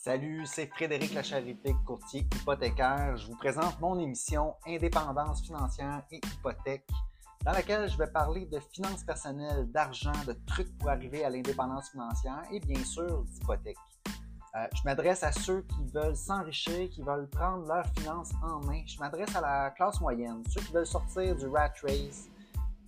Salut, c'est Frédéric Lacharité, courtier hypothécaire. Je vous présente mon émission Indépendance financière et hypothèque, dans laquelle je vais parler de finances personnelles, d'argent, de trucs pour arriver à l'indépendance financière et bien sûr d'hypothèque. Je m'adresse à ceux qui veulent s'enrichir, qui veulent prendre leurs finances en main. Je m'adresse à la classe moyenne, ceux qui veulent sortir du rat race.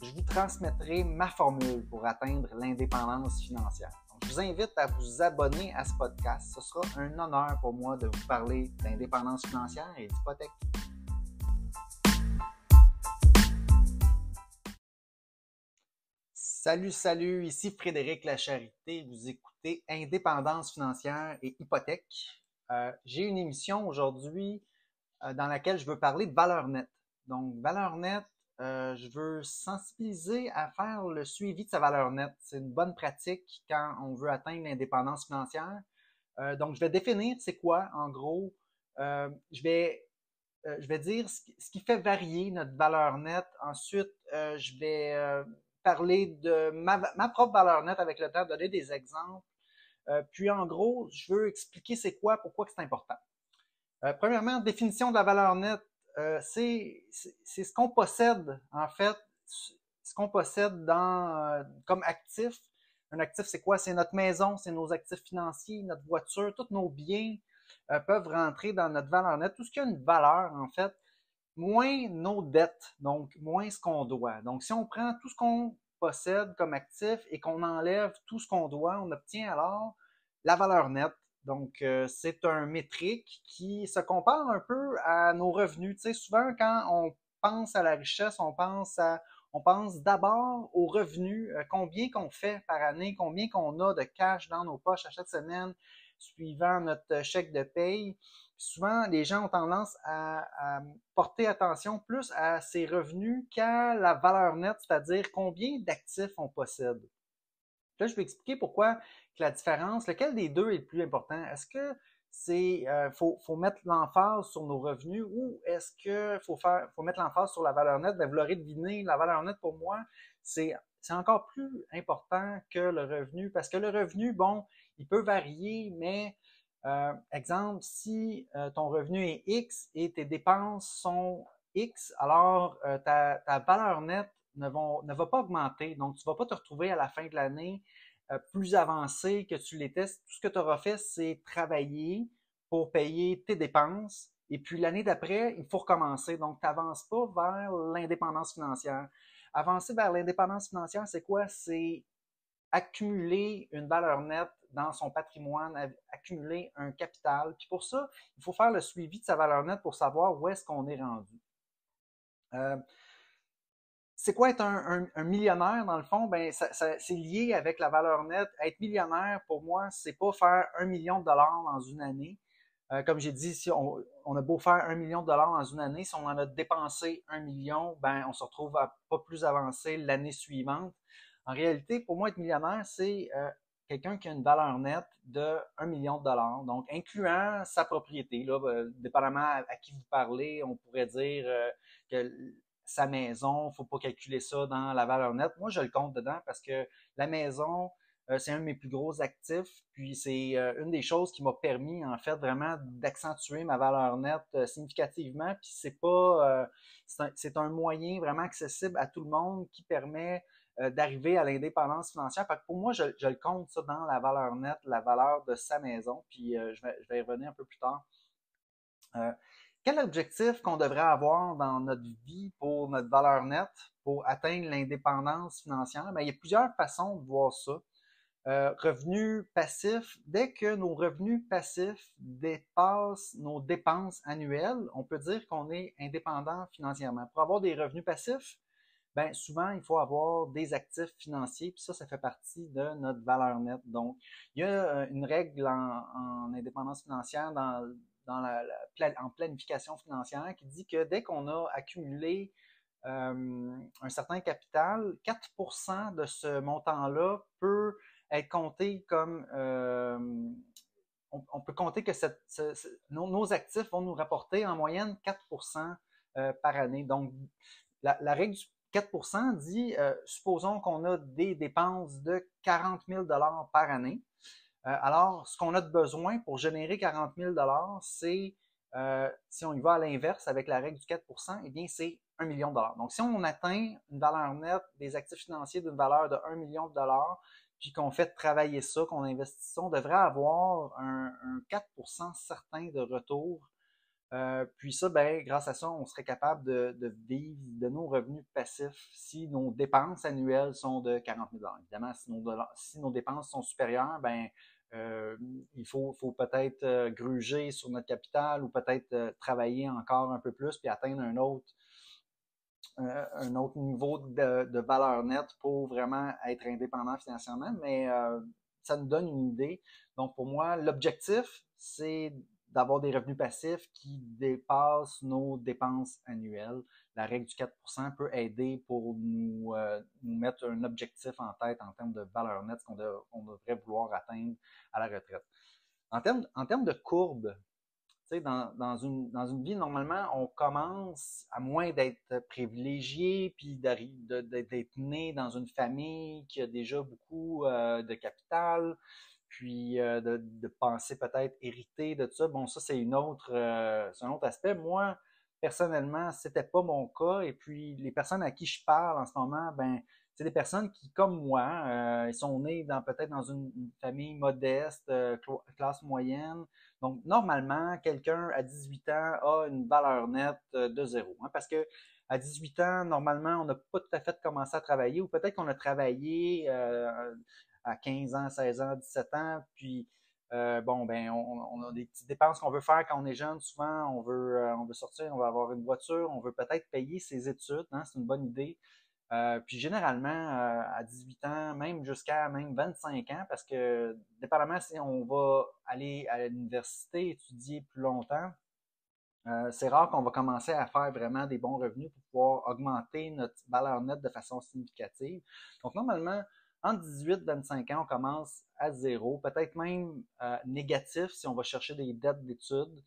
Je vous transmettrai ma formule pour atteindre l'indépendance financière. Donc, je vous invite à vous abonner à ce podcast. Ce sera un honneur pour moi de vous parler d'indépendance financière et d'hypothèque. Salut, ici Frédéric Lacharité. Vous écoutez Indépendance financière et hypothèque. J'ai une émission aujourd'hui dans laquelle je veux parler de valeur nette. Donc, valeur nette, je veux sensibiliser à faire le suivi de sa valeur nette. C'est une bonne pratique quand on veut atteindre l'indépendance financière. Donc, je vais définir c'est quoi, en gros. Je vais dire ce qui fait varier notre valeur nette. Ensuite, je vais parler de ma propre valeur nette avec le temps, donner des exemples. Puis, en gros, je veux expliquer c'est quoi, pourquoi c'est important. Premièrement, définition de la valeur nette, c'est ce qu'on possède, en fait, ce qu'on possède comme actif. Un actif, c'est quoi? C'est notre maison, c'est nos actifs financiers, notre voiture, tous nos biens peuvent rentrer dans notre valeur nette. Tout ce qui a une valeur, en fait, moins nos dettes, donc moins ce qu'on doit. Donc, si on prend tout ce qu'on possède comme actif et qu'on enlève tout ce qu'on doit, on obtient alors la valeur nette. Donc, c'est un métrique qui se compare un peu à nos revenus. Tu sais, souvent, quand on pense à la richesse, on pense d'abord aux revenus, combien qu'on fait par année, combien qu'on a de cash dans nos poches à chaque semaine, suivant notre chèque de paye. Souvent, les gens ont tendance à porter attention plus à ces revenus qu'à la valeur nette, c'est-à-dire combien d'actifs on possède. Là, je vais expliquer pourquoi que la différence, lequel des deux est le plus important. Est-ce que faut mettre l'emphase sur nos revenus ou est-ce que faut mettre l'emphase sur la valeur nette? Ben, vous l'aurez deviné, la valeur nette pour moi, c'est encore plus important que le revenu parce que le revenu, bon, il peut varier, mais exemple, si ton revenu est X et tes dépenses sont X, alors ta valeur nette ne va pas augmenter. Donc, tu ne vas pas te retrouver à la fin de l'année plus avancé que tu l'étais. Tout ce que tu auras fait, c'est travailler pour payer tes dépenses. Et puis l'année d'après, il faut recommencer. Donc, tu n'avances pas vers l'indépendance financière. Avancer vers l'indépendance financière, c'est quoi? C'est accumuler une valeur nette dans son patrimoine, accumuler un capital. Puis pour ça, il faut faire le suivi de sa valeur nette pour savoir où est-ce qu'on est rendu. C'est quoi être un millionnaire, dans le fond? Ben, c'est lié avec la valeur nette. Être millionnaire, pour moi, c'est pas faire 1 million de dollars dans une année. Comme j'ai dit, si on a beau faire 1 million de dollars dans une année, si on en a dépensé 1 million, ben, on se retrouve à pas plus avancé l'année suivante. En réalité, pour moi, être millionnaire, c'est quelqu'un qui a une valeur nette de 1 million de dollars. Donc, incluant sa propriété, là, dépendamment à qui vous parlez, on pourrait dire que sa maison, il ne faut pas calculer ça dans la valeur nette. Moi, je le compte dedans parce que la maison, c'est un de mes plus gros actifs. Puis c'est une des choses qui m'a permis, en fait, vraiment d'accentuer ma valeur nette significativement. Puis c'est pas c'est un moyen vraiment accessible à tout le monde qui permet d'arriver à l'indépendance financière. Fait que pour moi, je le compte ça dans la valeur nette, la valeur de sa maison. Puis je vais y revenir un peu plus tard. Quel objectif qu'on devrait avoir dans notre vie pour notre valeur nette, pour atteindre l'indépendance financière? Bien, il y a plusieurs façons de voir ça. Revenus passifs, dès que nos revenus passifs dépassent nos dépenses annuelles, on peut dire qu'on est indépendant financièrement. Pour avoir des revenus passifs, ben souvent, il faut avoir des actifs financiers, puis ça fait partie de notre valeur nette. Donc, il y a une règle en indépendance financière en planification financière qui dit que dès qu'on a accumulé un certain capital, 4% de ce montant-là peut être compté comme on peut compter que nos actifs vont nous rapporter en moyenne 4% par année. Donc, la règle du 4% dit, supposons qu'on a des dépenses de 40 000 $ par année. Alors, ce qu'on a de besoin pour générer 40 000 c'est, si on y va à l'inverse avec la règle du 4 eh bien, c'est 1 million de dollars. Donc, si on atteint une valeur nette des actifs financiers d'une valeur de 1 million de dollars, puis qu'on fait travailler ça, qu'on investit ça, on devrait avoir un 4 certain de retour. Puis ça, ben, grâce à ça, on serait capable de vivre de nos revenus passifs si nos dépenses annuelles sont de 40 000 $. Évidemment, si nos dépenses sont supérieures, ben, euh, il faut peut-être gruger sur notre capital ou peut-être travailler encore un peu plus puis atteindre un autre niveau de valeur nette pour vraiment être indépendant financièrement, mais ça nous donne une idée. Donc, pour moi, l'objectif, c'est d'avoir des revenus passifs qui dépassent nos dépenses annuelles. La règle du 4 peut aider pour nous mettre un objectif en tête en termes de valeur nette qu'on devrait vouloir atteindre à la retraite. En termes de courbe, tu sais, dans une vie, normalement, on commence, à moins d'être privilégié, puis d'être né dans une famille qui a déjà beaucoup de capital, puis de penser peut-être hériter de tout ça. Bon, ça, c'est un autre aspect. Moi, personnellement, c'était pas mon cas. Et puis, les personnes à qui je parle en ce moment, ben, c'est des personnes qui, comme moi, ils sont nés peut-être dans une famille modeste, classe moyenne. Donc, normalement, quelqu'un à 18 ans a une valeur nette de zéro. Hein, parce que à 18 ans, normalement, on n'a pas tout à fait commencé à travailler, ou peut-être qu'on a travaillé à 15 ans, 16 ans, 17 ans, puis bon, ben, on a des petites dépenses qu'on veut faire quand on est jeune. Souvent, on veut sortir, on veut avoir une voiture, on veut peut-être payer ses études. Hein, c'est une bonne idée. Puis généralement, à 18 ans, même jusqu'à même 25 ans, parce que dépendamment si on va aller à l'université étudier plus longtemps, c'est rare qu'on va commencer à faire vraiment des bons revenus pour pouvoir augmenter notre valeur nette de façon significative. Donc normalement, entre 18 et 25 ans, on commence à zéro, peut-être même négatif si on va chercher des dettes d'études.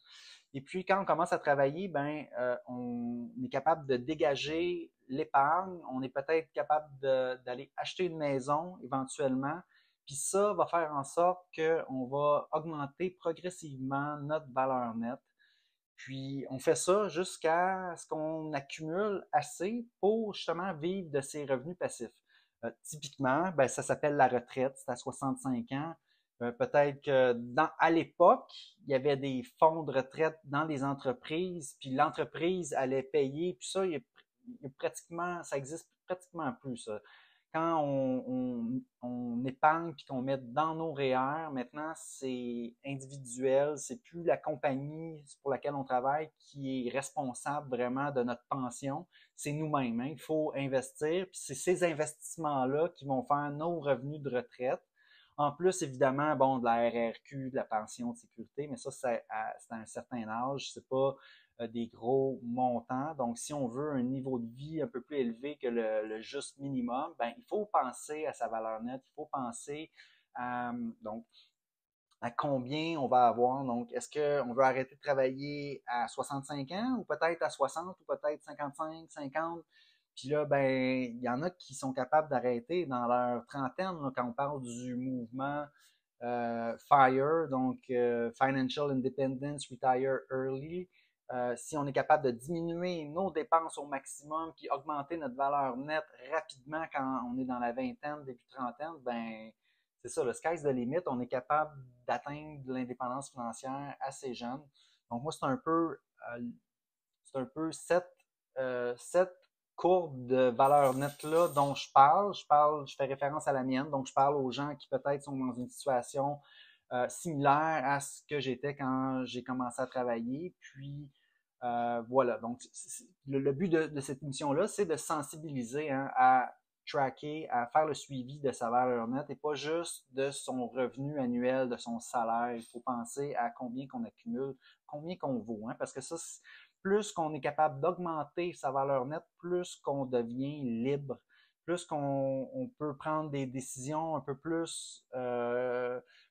Et puis, quand on commence à travailler, ben, on est capable de dégager l'épargne. On est peut-être capable d'aller acheter une maison éventuellement. Puis ça va faire en sorte qu'on va augmenter progressivement notre valeur nette. Puis on fait ça jusqu'à ce qu'on accumule assez pour justement vivre de ces revenus passifs. Typiquement, ben, ça s'appelle la retraite, c'est à 65 ans. Peut-être que à l'époque, il y avait des fonds de retraite dans les entreprises, puis l'entreprise allait payer, puis ça, ça existe pratiquement plus, ça. Quand on épargne puis qu'on met dans nos REER, maintenant, c'est individuel, c'est plus la compagnie pour laquelle on travaille qui est responsable vraiment de notre pension, c'est nous-mêmes. Hein. Il faut investir, puis c'est ces investissements-là qui vont faire nos revenus de retraite. En plus, évidemment, bon, de la RRQ, de la pension de sécurité, mais ça, c'est à un certain âge, c'est pas des gros montants. Donc, si on veut un niveau de vie un peu plus élevé que le juste minimum, ben, il faut penser à sa valeur nette, il faut penser à, donc, à combien on va avoir. Donc, est-ce qu'on veut arrêter de travailler à 65 ans ou peut-être à 60 ou peut-être 55, 50? Puis là, ben, il y en a qui sont capables d'arrêter dans leur trentaine, là, quand on parle du mouvement FIRE, donc Financial Independence, Retire Early. Si on est capable de diminuer nos dépenses au maximum puis augmenter notre valeur nette rapidement quand on est dans la vingtaine, début trentaine, ben c'est ça, le sky's the limit. On est capable d'atteindre l'indépendance financière assez jeune. Donc moi, c'est un peu cette courbe de valeur nette-là dont je parle. Je fais référence à la mienne, donc je parle aux gens qui peut-être sont dans une situation similaire à ce que j'étais quand j'ai commencé à travailler. Puis voilà, donc le but de cette émission-là, c'est de sensibiliser hein, à tracker, à faire le suivi de sa valeur nette et pas juste de son revenu annuel, de son salaire. Il faut penser à combien qu'on accumule, combien qu'on vaut. Hein, parce que ça, plus qu'on est capable d'augmenter sa valeur nette, plus qu'on devient libre, plus qu'on peut prendre des décisions un peu plus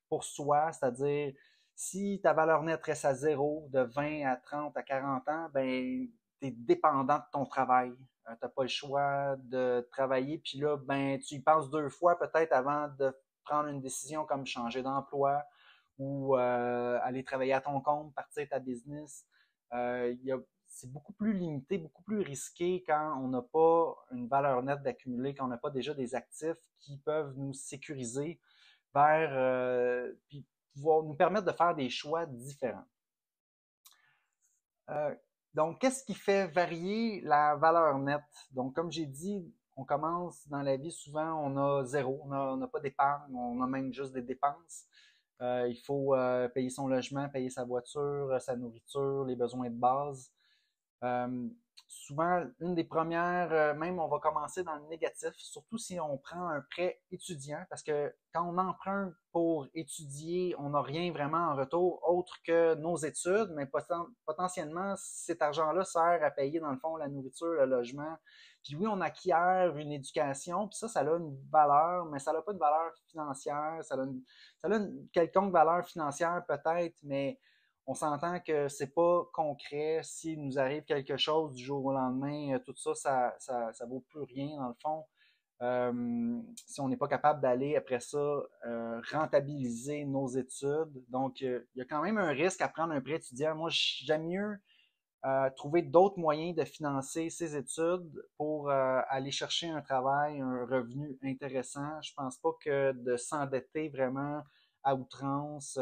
pour soi, c'est-à-dire si ta valeur nette reste à zéro, de 20 à 30 à 40 ans, ben, tu es dépendant de ton travail. Tu n'as pas le choix de travailler, puis là, ben, tu y penses deux fois peut-être avant de prendre une décision comme changer d'emploi ou aller travailler à ton compte, partir ta business. C'est beaucoup plus limité, beaucoup plus risqué quand on n'a pas une valeur nette d'accumuler, quand on n'a pas déjà des actifs qui peuvent nous sécuriser vers puis pouvoir nous permettre de faire des choix différents. Donc, qu'est-ce qui fait varier la valeur nette? Donc, comme j'ai dit, on commence dans la vie, souvent, on a zéro, on n'a pas d'épargne, on a même juste des dépenses. Il faut payer son logement, payer sa voiture, sa nourriture, les besoins de base. Souvent, une des premières, même on va commencer dans le négatif, surtout si on prend un prêt étudiant, parce que quand on emprunte pour étudier, on n'a rien vraiment en retour autre que nos études, mais potentiellement, cet argent-là sert à payer, dans le fond, la nourriture, le logement. Puis oui, on acquiert une éducation, puis ça a une valeur, mais ça n'a pas de valeur financière, ça a une quelconque valeur financière peut-être, mais on s'entend que c'est pas concret. S'il nous arrive quelque chose du jour au lendemain, tout ça, ça vaut plus rien dans le fond. Si on n'est pas capable d'aller après ça rentabiliser nos études. Donc, il y a quand même un risque à prendre un prêt étudiant. Moi, j'aime mieux trouver d'autres moyens de financer ses études pour aller chercher un travail, un revenu intéressant. Je pense pas que de s'endetter vraiment à outrance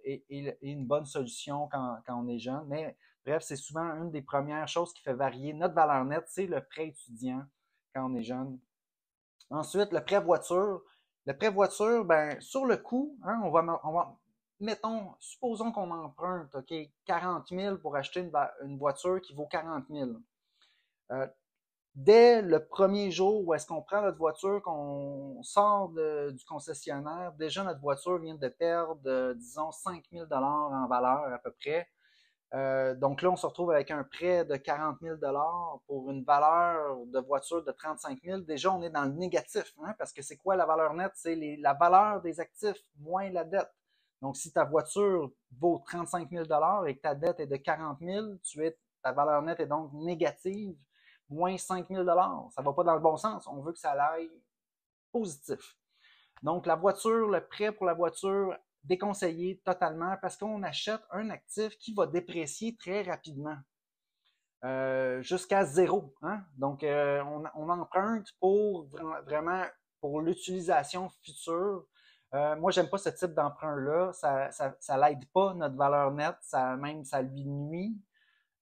est une bonne solution quand on est jeune. Mais bref, c'est souvent une des premières choses qui fait varier notre valeur nette, c'est le prêt étudiant quand on est jeune. Ensuite, le prêt voiture. Le prêt voiture, ben, sur le coup, hein, mettons, supposons qu'on emprunte, OK, 40 000 pour acheter une voiture qui vaut 40 000. Dès le premier jour où est-ce qu'on prend notre voiture, qu'on sort du concessionnaire, déjà notre voiture vient de perdre, disons, 5 000 en valeur à peu près. Donc là, on se retrouve avec un prêt de 40 000 pour une valeur de voiture de 35 000. Déjà, on est dans le négatif, hein, parce que c'est quoi la valeur nette? C'est la valeur des actifs moins la dette. Donc, si ta voiture vaut 35 000 et que ta dette est de 40 000, ta valeur nette est donc négative, moins 5 000 ça ne va pas dans le bon sens. On veut que ça aille positif. Donc, la voiture, le prêt pour la voiture, déconseillé totalement parce qu'on achète un actif qui va déprécier très rapidement, jusqu'à zéro. Hein? Donc, on emprunte pour vraiment pour l'utilisation future. Moi, j'aime pas ce type d'emprunt-là. Ça l'aide pas notre valeur nette, ça lui nuit.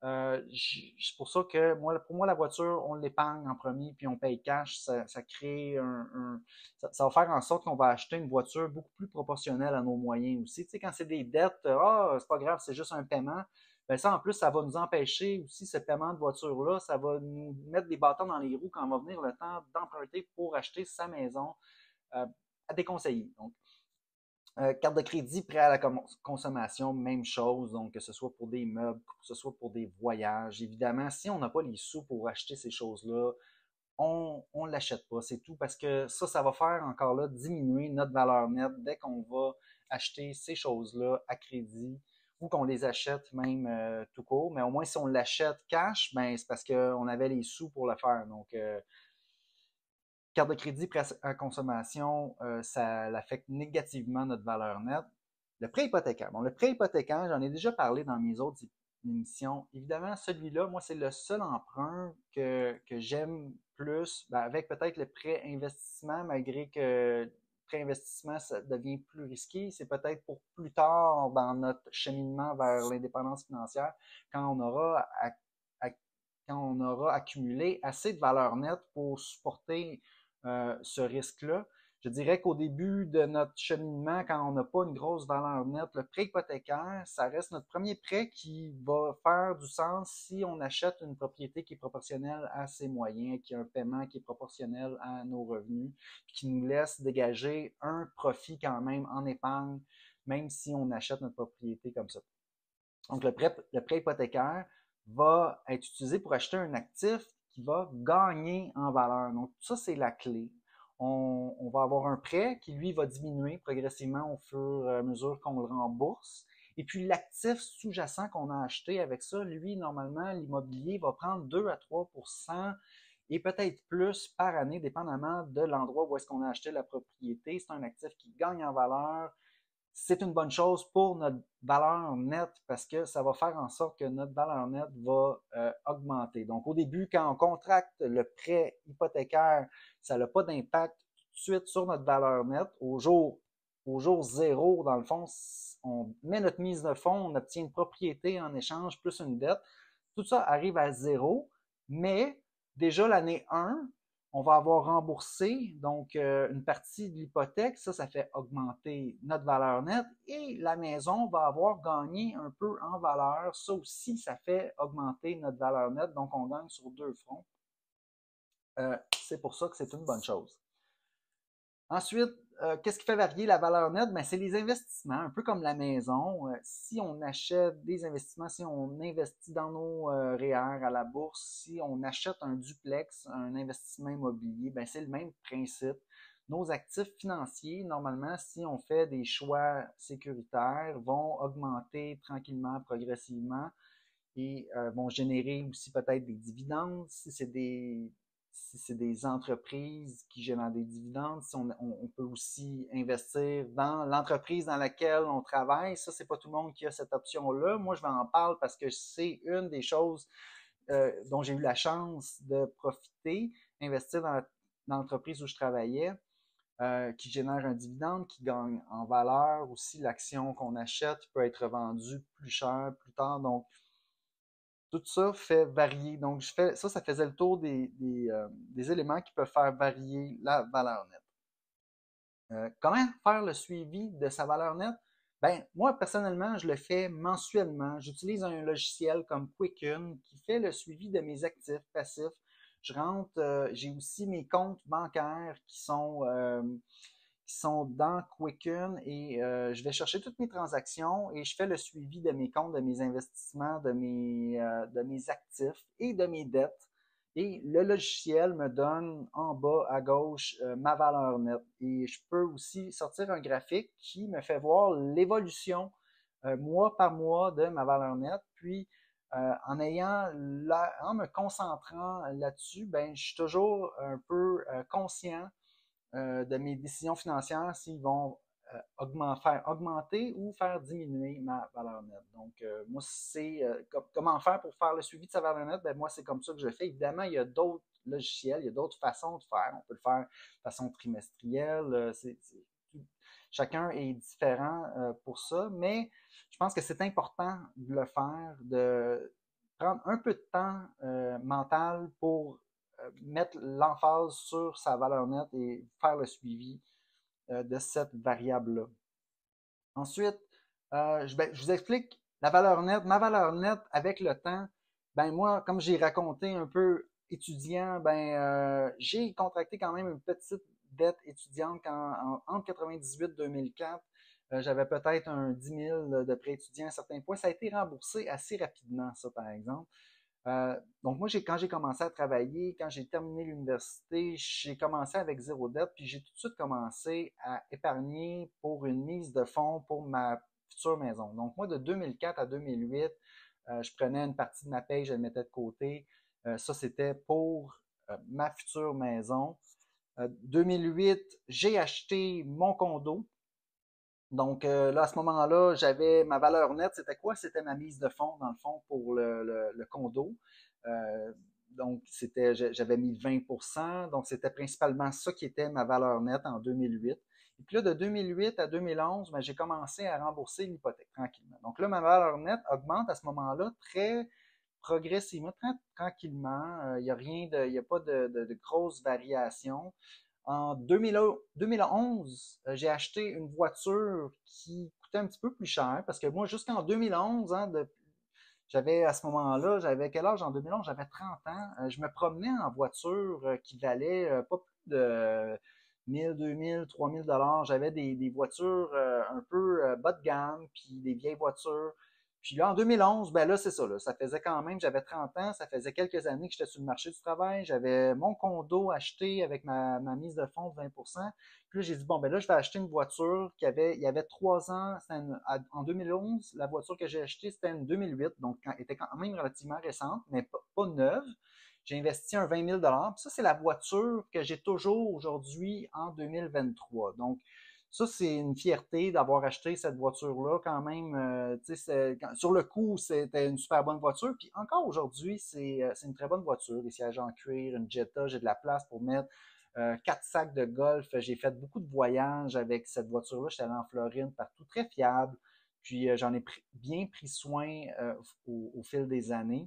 C'est pour ça que pour moi, la voiture, on l'épargne en premier, puis on paye cash. Ça crée ça va faire en sorte qu'on va acheter une voiture beaucoup plus proportionnelle à nos moyens aussi. Tu sais, quand c'est des dettes, c'est pas grave, c'est juste un paiement. Ben ça, en plus, ça va nous empêcher aussi ce paiement de voiture-là. Ça va nous mettre des bâtons dans les roues quand va venir le temps d'emprunter pour acheter sa maison, à déconseiller. Donc, carte de crédit, prêt à la consommation, même chose. Donc, que ce soit pour des meubles, que ce soit pour des voyages. Évidemment, si on n'a pas les sous pour acheter ces choses-là, on ne l'achète pas. C'est tout parce que ça va faire encore là diminuer notre valeur nette dès qu'on va acheter ces choses-là à crédit ou qu'on les achète même tout court. Mais au moins, si on l'achète cash, ben, c'est parce qu'on avait les sous pour le faire. Donc, carte de crédit, prêt à consommation, ça affecte négativement notre valeur nette. Le prêt hypothécaire. Bon, le prêt hypothécaire, j'en ai déjà parlé dans mes autres émissions. Évidemment, celui-là, moi, c'est le seul emprunt que j'aime plus, avec peut-être le prêt investissement, malgré que le prêt investissement, ça devient plus risqué. C'est peut-être pour plus tard dans notre cheminement vers l'indépendance financière, quand on aura accumulé assez de valeur nette pour supporter ce risque-là. Je dirais qu'au début de notre cheminement, quand on n'a pas une grosse valeur nette, le prêt hypothécaire, ça reste notre premier prêt qui va faire du sens si on achète une propriété qui est proportionnelle à ses moyens, qui a un paiement qui est proportionnel à nos revenus, puis qui nous laisse dégager un profit quand même en épargne, même si on achète notre propriété comme ça. Donc, le prêt hypothécaire va être utilisé pour acheter un actif qui va gagner en valeur. Donc, ça, c'est la clé. On va avoir un prêt qui, lui, va diminuer progressivement au fur et à mesure qu'on le rembourse. Et puis, l'actif sous-jacent qu'on a acheté avec ça, lui, normalement, l'immobilier va prendre 2 à 3 % et peut-être plus par année, dépendamment de l'endroit où est-ce qu'on a acheté la propriété. C'est un actif qui gagne en valeur. C'est une bonne chose pour notre valeur nette parce que ça va faire en sorte que notre valeur nette va augmenter. Donc, au début, quand on contracte le prêt hypothécaire, ça n'a pas d'impact tout de suite sur notre valeur nette. Au jour zéro, dans le fond, on met notre mise de fonds, on obtient une propriété en échange plus une dette. Tout ça arrive à zéro, mais déjà l'année 1, on va avoir remboursé donc une partie de l'hypothèque. Ça fait augmenter notre valeur nette et la maison va avoir gagné un peu en valeur. Ça aussi, ça fait augmenter notre valeur nette. Donc, on gagne sur deux fronts. C'est pour ça que c'est une bonne chose. Ensuite, qu'est-ce qui fait varier la valeur nette? Ben, c'est les investissements, un peu comme la maison. Si on achète des investissements, si on investit dans nos REER à la bourse, si on achète un duplex, un investissement immobilier, ben, c'est le même principe. Nos actifs financiers, normalement, si on fait des choix sécuritaires, vont augmenter tranquillement, progressivement et vont générer aussi peut-être des dividendes. Si c'est des entreprises qui génèrent des dividendes, si on peut aussi investir dans l'entreprise dans laquelle on travaille. Ça, c'est pas tout le monde qui a cette option-là. Moi, je vais en parler parce que c'est une des choses dont j'ai eu la chance de profiter, investir dans l'entreprise où je travaillais, qui génère un dividende, qui gagne en valeur. Aussi, l'action qu'on achète peut être vendue plus cher plus tard. Donc, tout ça fait varier. Donc, ça faisait le tour des éléments qui peuvent faire varier la valeur nette. Comment faire le suivi de sa valeur nette? Ben, moi, personnellement, je le fais mensuellement. J'utilise un logiciel comme Quicken qui fait le suivi de mes actifs passifs. J'ai aussi mes comptes bancaires qui sont dans Quicken et je vais chercher toutes mes transactions et je fais le suivi de mes comptes, de mes investissements, de mes actifs et de mes dettes. Et le logiciel me donne en bas à gauche ma valeur nette. Et je peux aussi sortir un graphique qui me fait voir l'évolution mois par mois de ma valeur nette. Puis en me concentrant là-dessus, ben, je suis toujours un peu conscient de mes décisions financières s'ils vont faire augmenter ou faire diminuer ma valeur nette. Donc, moi, c'est comment faire pour faire le suivi de sa valeur nette? Ben, moi, c'est comme ça que je fais. Évidemment, il y a d'autres logiciels, il y a d'autres façons de faire. On peut le faire de façon trimestrielle. Chacun est différent pour ça, mais je pense que c'est important de le faire, de prendre un peu de temps mental pour mettre l'emphase sur sa valeur nette et faire le suivi de cette variable-là. Ensuite, je vous explique la valeur nette. Ma valeur nette avec le temps, ben moi, comme j'ai raconté un peu étudiant, j'ai contracté quand même une petite dette étudiante entre 98 et 2004. J'avais peut-être un 10 000 de prêt étudiant à certains points. Ça a été remboursé assez rapidement, ça, par exemple. Donc moi, quand j'ai commencé à travailler, quand j'ai terminé l'université, j'ai commencé avec zéro dette, puis j'ai tout de suite commencé à épargner pour une mise de fonds pour ma future maison. Donc moi, de 2004 à 2008, je prenais une partie de ma paye, je la mettais de côté. Ça, c'était pour ma future maison. 2008, j'ai acheté mon condo. Donc là, à ce moment-là, j'avais ma valeur nette, c'était quoi? C'était ma mise de fonds, dans le fond, pour le condo. Donc, j'avais mis 20%, donc c'était principalement ça qui était ma valeur nette en 2008. Et puis là, de 2008 à 2011, j'ai commencé à rembourser l'hypothèque tranquillement. Donc là, ma valeur nette augmente à ce moment-là très progressivement, très tranquillement. Il n'y a pas de grosses variations. En 2011, j'ai acheté une voiture qui coûtait un petit peu plus cher parce que moi, jusqu'en 2011, j'avais à ce moment-là, j'avais quel âge en 2011? J'avais 30 ans. Je me promenais en voiture qui valait pas plus de 1000, 2000, 3000 dollars. J'avais des voitures un peu bas de gamme, puis des vieilles voitures. Puis là, en 2011, ben là, c'est ça. Là, ça faisait quand même, j'avais 30 ans, ça faisait quelques années que j'étais sur le marché du travail. J'avais mon condo acheté avec ma mise de fonds de 20%. Puis là, j'ai dit, bon, ben là, je vais acheter une voiture il y avait 3 ans, en 2011, la voiture que j'ai achetée, c'était une 2008, donc elle était quand même relativement récente, mais pas neuve. j'ai investi un 20 000 $. Puis ça, c'est la voiture que j'ai toujours aujourd'hui en 2023. Donc, ça, c'est une fierté d'avoir acheté cette voiture-là quand même. Sur le coup, c'était une super bonne voiture. Puis encore aujourd'hui, c'est une très bonne voiture. Des sièges en cuir, une Jetta, j'ai de la place pour mettre 4 sacs de golf. J'ai fait beaucoup de voyages avec cette voiture-là. J'étais allé en Floride partout, très fiable. Puis j'en ai bien pris soin au fil des années.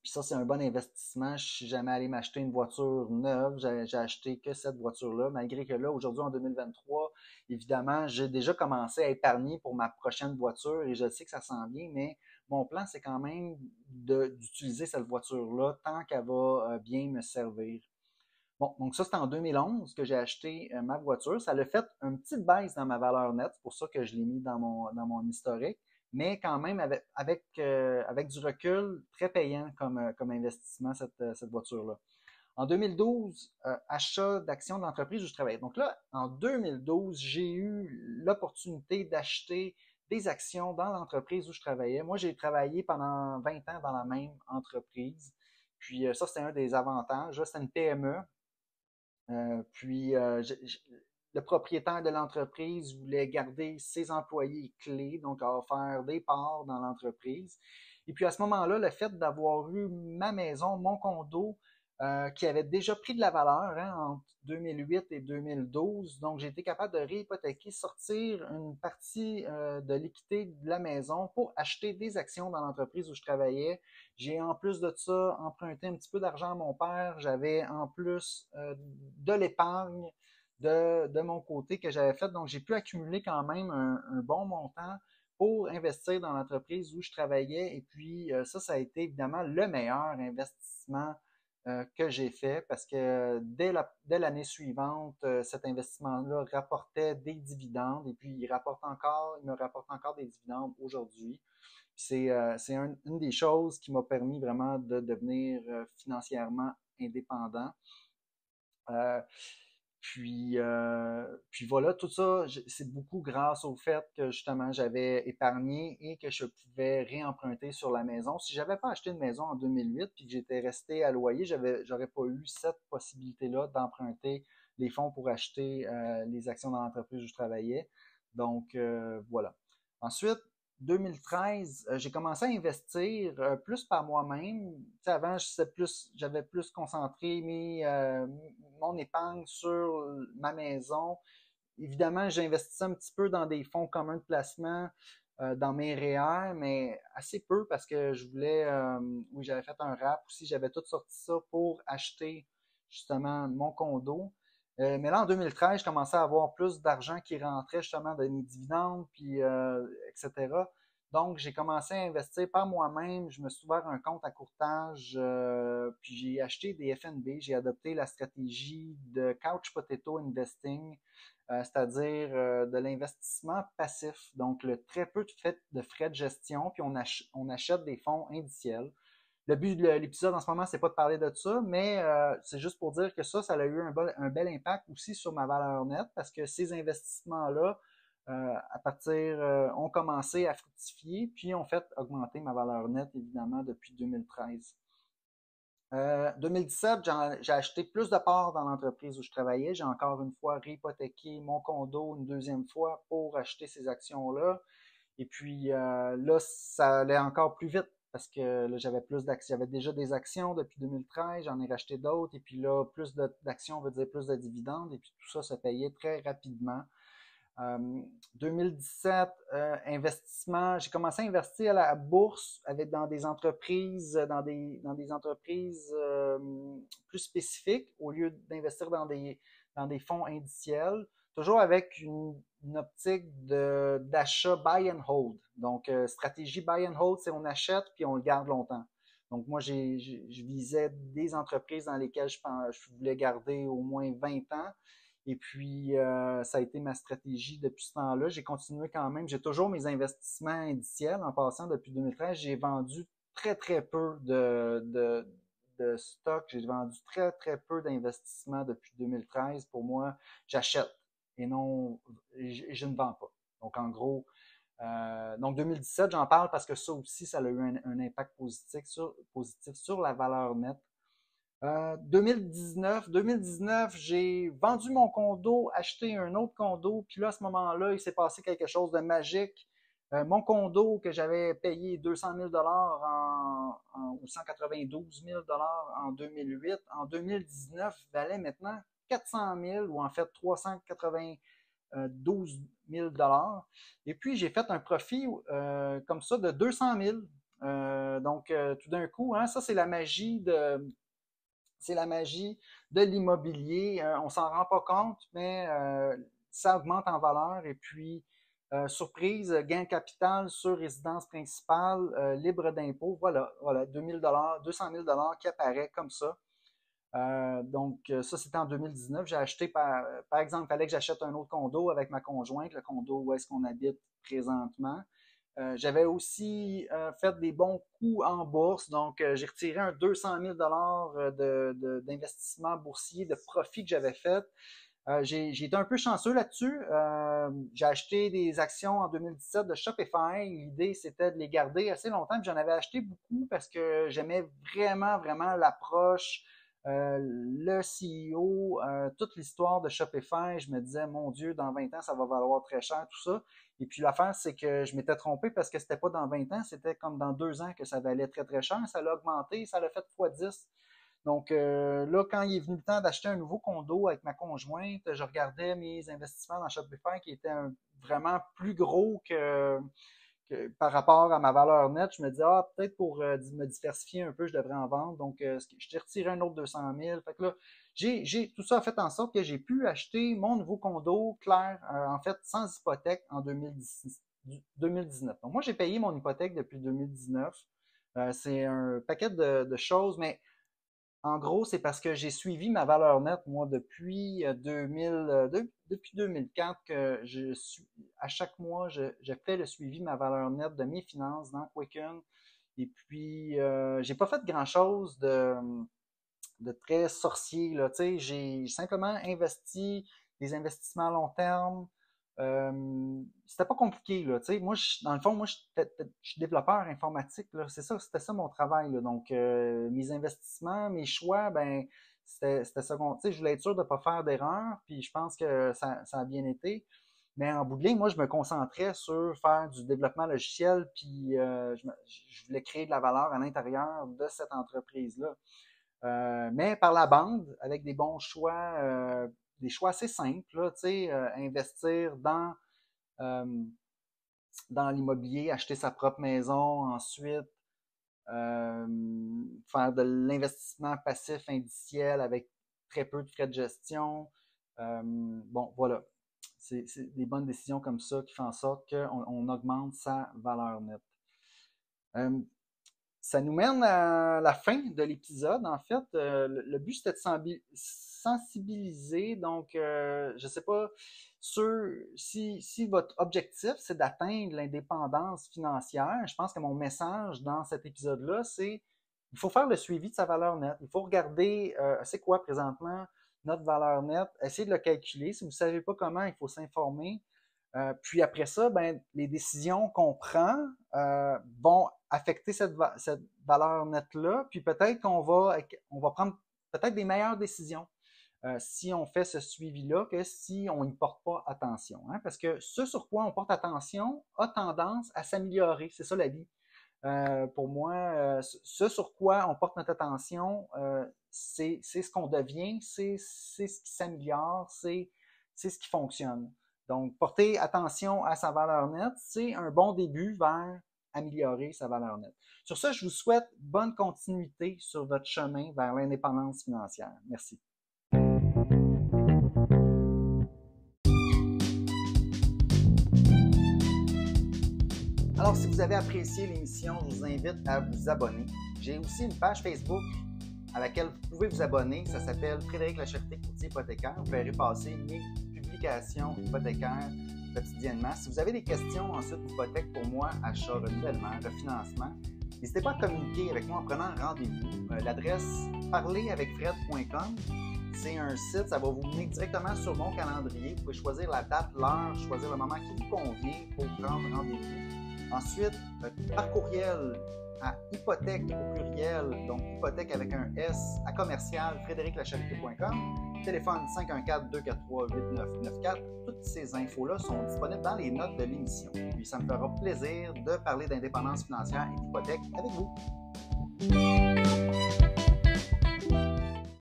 Puis ça, c'est un bon investissement. Je suis jamais allé m'acheter une voiture neuve. J'ai acheté que cette voiture-là, malgré que là, aujourd'hui, en 2023, évidemment, j'ai déjà commencé à épargner pour ma prochaine voiture et je sais que ça s'en vient, mais mon plan, c'est quand même d'utiliser cette voiture-là tant qu'elle va bien me servir. Bon, donc ça, c'est en 2011 que j'ai acheté ma voiture. Ça l'a fait une petite baisse dans ma valeur nette. C'est pour ça que je l'ai mis dans mon historique. Mais quand même, avec du recul, très payant comme investissement, cette voiture-là. En 2012, achat d'actions d'entreprise où je travaillais. Donc là, en 2012, j'ai eu l'opportunité d'acheter des actions dans l'entreprise où je travaillais. Moi, j'ai travaillé pendant 20 ans dans la même entreprise. Puis ça, c'était un des avantages. C'était une PME. Puis, le propriétaire de l'entreprise voulait garder ses employés clés, donc a offert des parts dans l'entreprise. Et puis, à ce moment-là, le fait d'avoir eu ma maison, mon condo, qui avait déjà pris de la valeur entre 2008 et 2012. Donc, j'ai été capable de réhypothéquer, sortir une partie de l'équité de la maison pour acheter des actions dans l'entreprise où je travaillais. J'ai en plus de ça emprunté un petit peu d'argent à mon père. J'avais en plus de l'épargne de mon côté que j'avais fait. Donc, j'ai pu accumuler quand même un bon montant pour investir dans l'entreprise où je travaillais. Et puis, ça a été évidemment le meilleur investissement que j'ai fait parce que dès l'année suivante, cet investissement-là rapportait des dividendes et puis il me rapporte encore des dividendes aujourd'hui. C'est une des choses qui m'a permis vraiment de devenir financièrement indépendant. Euh, puis voilà, tout ça, c'est beaucoup grâce au fait que justement j'avais épargné et que je pouvais réemprunter sur la maison. Si j'avais pas acheté une maison en 2008 puis que j'étais resté à loyer, j'aurais pas eu cette possibilité-là d'emprunter les fonds pour acheter les actions dans l'entreprise où je travaillais. Donc voilà. Ensuite, 2013, j'ai commencé à investir plus par moi-même. Tu sais, avant, j'avais plus concentré mon épargne sur ma maison. Évidemment, j'investissais un petit peu dans des fonds communs de placement, dans mes REER, mais assez peu parce que oui, j'avais fait un rap aussi, j'avais tout sorti ça pour acheter justement mon condo. Mais là, en 2013, je commençais à avoir plus d'argent qui rentrait justement de mes dividendes, puis etc. Donc, j'ai commencé à investir par moi-même. Je me suis ouvert un compte à courtage, puis j'ai acheté des FNB. J'ai adopté la stratégie de Couch Potato Investing, c'est-à-dire de l'investissement passif. Donc, le très peu de frais de gestion, puis on achète des fonds indiciels. Le but de l'épisode en ce moment, c'est pas de parler de ça, mais c'est juste pour dire que ça a eu un bel impact aussi sur ma valeur nette parce que ces investissements-là, ont commencé à fructifier, puis ont fait augmenter ma valeur nette, évidemment, depuis 2013. 2017, j'ai acheté plus de parts dans l'entreprise où je travaillais. J'ai encore une fois réhypothéqué mon condo une deuxième fois pour acheter ces actions-là. Et puis là, ça allait encore plus vite parce que là, j'avais plus d'actions. J'avais déjà des actions depuis 2013, j'en ai racheté d'autres. Et puis là, plus d'actions veut dire plus de dividendes. Et puis tout ça se payait très rapidement. 2017, investissement. J'ai commencé à investir à la bourse dans des entreprises, dans des entreprises plus spécifiques au lieu d'investir dans des fonds indiciels. Toujours avec une optique d'achat buy and hold. Donc, stratégie buy and hold, c'est on achète puis on le garde longtemps. Donc, moi, je visais des entreprises dans lesquelles je voulais garder au moins 20 ans. Et puis, ça a été ma stratégie depuis ce temps-là. J'ai continué quand même. J'ai toujours mes investissements indiciels. En passant, depuis 2013, j'ai vendu très, très peu de stock. J'ai vendu très, très peu d'investissements depuis 2013. Pour moi, j'achète et non, je ne vends pas. Donc, en gros, donc 2017, j'en parle parce que ça aussi, ça a eu un impact positif sur la valeur nette. 2019, j'ai vendu mon condo, acheté un autre condo, puis là, à ce moment-là, il s'est passé quelque chose de magique. Mon condo que j'avais payé 200 000 ou 192 000 en 2008, en 2019, valait maintenant 400 000 ou en fait 392 000 Et puis, j'ai fait un profit comme ça de 200 000. Tout d'un coup, hein, ça, c'est la magie de l'immobilier. On s'en rend pas compte, mais ça augmente en valeur. Et puis, surprise, gain de capital sur résidence principale, libre d'impôt. Voilà, 2000 200 000 qui apparaît comme ça. Ça, c'était en 2019. J'ai acheté, par exemple, il fallait que j'achète un autre condo avec ma conjointe, le condo où est-ce qu'on habite présentement. J'avais aussi fait des bons coups en bourse, donc j'ai retiré un 200 000 d'investissement boursier, de profit que j'avais fait. J'ai été un peu chanceux là-dessus. J'ai acheté des actions en 2017 de Shopify. L'idée, c'était de les garder assez longtemps. Puis j'en avais acheté beaucoup parce que j'aimais vraiment, vraiment l'approche, le CEO, toute l'histoire de Shopify. Je me disais, mon Dieu, dans 20 ans, ça va valoir très cher, tout ça. Et puis l'affaire, c'est que je m'étais trompé parce que c'était pas dans 20 ans, c'était comme dans 2 ans que ça valait très, très cher. Ça l'a augmenté, ça l'a fait x10. Donc là, quand il est venu le temps d'acheter un nouveau condo avec ma conjointe, je regardais mes investissements dans Shopify qui étaient vraiment plus gros que par rapport à ma valeur nette. Je me disais, peut-être pour me diversifier un peu, je devrais en vendre. Donc, je t'ai retiré un autre 200 000. Fait que là, tout ça a fait en sorte que j'ai pu acheter mon nouveau condo clair, en fait, sans hypothèque en 2019. Donc, moi, j'ai payé mon hypothèque depuis 2019. C'est un paquet de choses, mais en gros, c'est parce que j'ai suivi ma valeur nette, moi, depuis 2004, que à chaque mois, je fais le suivi de ma valeur nette de mes finances dans Quicken. Et puis, j'ai pas fait grand-chose de très sorcier, là. Tu sais, j'ai simplement investi des investissements à long terme. C'était pas compliqué, là. Tu sais, moi, dans le fond, moi, je suis développeur informatique, là. C'était ça mon travail, là. Donc, mes investissements, mes choix, ben, c'était ça. Tu sais, je voulais être sûr de pas faire d'erreur, puis je pense que ça a bien été. Mais en bout de ligne, moi, je me concentrais sur faire du développement logiciel, puis je voulais créer de la valeur à l'intérieur de cette entreprise-là. Mais par la bande, avec des bons choix, des choix assez simples, là, investir euh, dans l'immobilier, acheter sa propre maison, ensuite euh, faire de l'investissement passif indiciel avec très peu de frais de gestion. Bon, voilà. C'est des bonnes décisions comme ça qui font en sorte qu'on augmente sa valeur nette. Ça nous mène à la fin de l'épisode. En fait, le but, c'était de sensibiliser. Donc, je ne sais pas si votre objectif, c'est d'atteindre l'indépendance financière. Je pense que mon message dans cet épisode-là, c'est il faut faire le suivi de sa valeur nette. Il faut regarder c'est quoi présentement notre valeur nette, essayer de le calculer. Si vous ne savez pas comment, il faut s'informer. Puis après ça, ben, les décisions qu'on prend vont affecter cette valeur nette-là, puis peut-être qu'on va prendre peut-être des meilleures décisions si on fait ce suivi-là que si on n'y porte pas attention. Hein? Parce que ce sur quoi on porte attention a tendance à s'améliorer. C'est ça la vie. Pour moi, ce sur quoi on porte notre attention, c'est ce qu'on devient, c'est ce qui s'améliore, c'est ce qui fonctionne. Donc, porter attention à sa valeur nette, c'est un bon début vers améliorer sa valeur nette. Sur ce, je vous souhaite bonne continuité sur votre chemin vers l'indépendance financière. Merci. Alors, si vous avez apprécié l'émission, je vous invite à vous abonner. J'ai aussi une page Facebook à laquelle vous pouvez vous abonner. Ça s'appelle Frédéric Lachèreté, courtier hypothécaire. Vous verrez passer mes publications hypothécaires quotidiennement. Si vous avez des questions ensuite d'hypothèque pour moi, achat, renouvellement, refinancement, n'hésitez pas à communiquer avec moi en prenant rendez-vous. L'adresse parleravecfred.com. C'est un site, ça va vous mener directement sur mon calendrier. Vous pouvez choisir la date, l'heure, choisir le moment qui vous convient pour prendre rendez-vous. Ensuite, par courriel, à hypothèque au pluriel, donc hypothèque avec un S, à commercial frédériclacharité.com. Téléphone 514-243-8994. Toutes ces infos-là sont disponibles dans les notes de l'émission. Puis ça me fera plaisir de parler d'indépendance financière et d'hypothèque avec vous.